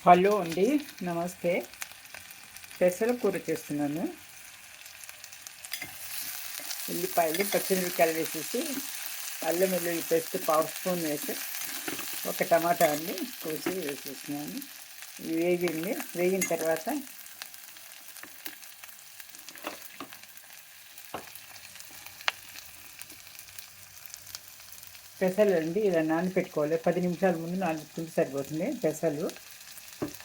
Hello అండి, నమస్తే. పెసర కూర చేస్తున్నాను. ఉల్లిపాయలు పచ్చిమిరపకాయలు వేసేసి అల్లం వెల్లుల్లి పేస్ట్ పావు స్పూన్ వేసి ఒక టమాటాని కోసి వేసేస్తున్నాను. వేగిన తర్వాత పెసలు అండి ఇలా నానపెట్టుకోవాలి. 10 నిమిషాల ముందు నానబెట్టుకుంటే సరిపోతుంది.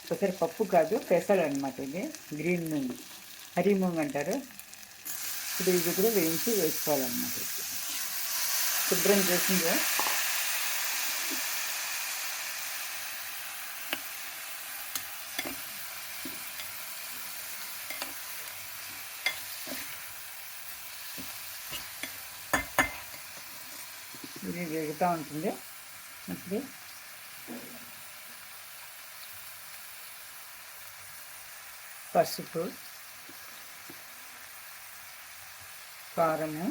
పెసర పప్పు కాదు, పెసలు అనమాట. ఇది గ్రీన్ మూంగ్, హరి మూంగ్ అంటారు. ఇప్పుడు ఇది కూడా వేసుకోవాలన్నమాట. శుభ్రం చేసిందో ఇది వేగుతూ ఉంటుంది. ఇప్పుడు పసుపు, కారము,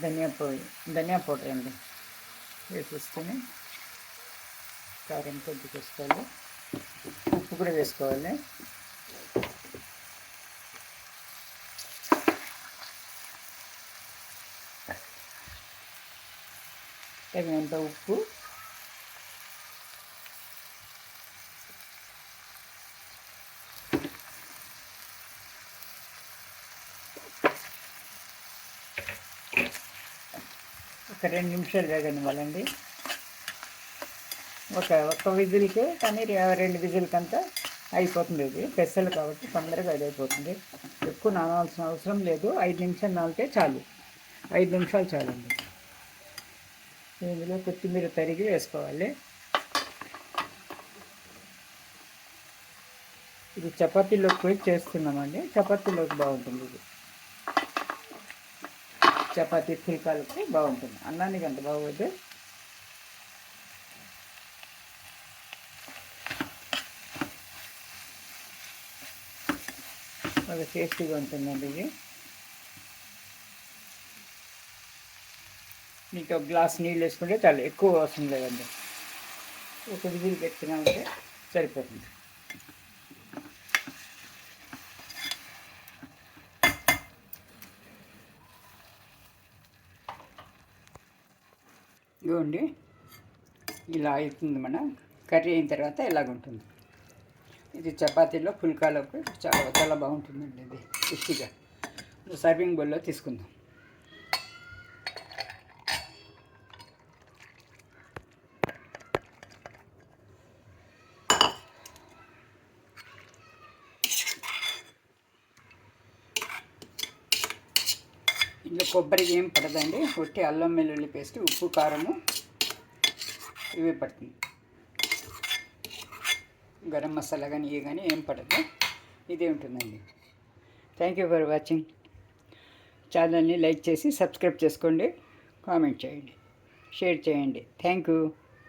ధనియా పౌడర్ అండి వేసేసుకొని కారం కొద్దిగా వేసుకోవాలి. ఉప్పు కూడా వేసుకోవాలి. తగినంత ఉప్పు, ఒక 2 నిమిషాలు వేగనివ్వాలండి. ఒక విజిల్కే, కానీ 2 విజిల్కంతా అయిపోతుంది. ఇది పెసలు కాబట్టి తొందరగా అయిపోతుంది. ఎక్కువ నానాల్సిన అవసరం లేదు. 5 నిమిషాలు నానితే చాలు. 5 నిమిషాలు చాలండి. ఇందులో కొత్తిమీర తరిగి వేసుకోవాలి. ఇది చపాతీలోకి పోయి చేస్తున్నామండి. చపాతీలోకి బాగుంటుంది. ఇది చపాతీ ఫుల్కాలకి బాగుంటుంది. అన్నానికి అంత బాగోదు. బాగా టేస్టీగా ఉంటుందండి ఇది. మీకు ఒక గ్లాస్ నీళ్ళు వేసుకుంటే చాలా ఎక్కువ అవసరం లేదండి. ఒక విజిల్ పెట్టుకున్నామంటే సరిపోతుంది. ఇదిగోండి, ఇలా అవుతుంది. మన కర్రీ అయిన తర్వాత ఇలాగుంటుంది. ఇది చపాతీలో పుల్కాలోకి చాలా చాలా బాగుంటుందండి. ఇది టేస్టీగా. సర్వింగ్ బౌల్లో తీసుకుందాం. ఇందులో కొబ్బరి ఏం పడదండి. ఒట్టి అల్లం వెల్లుల్లి పేస్ట్, ఉప్పు, కారము ఇవే పడుతుంది. గరం మసాలా కానీ ఏం పడదు. ఇదే ఉంటుందండి. Thank you for watching. ఛానల్ని లైక్ చేసి సబ్స్క్రైబ్ చేసుకోండి, కామెంట్ చేయండి, షేర్ చేయండి. Thank you.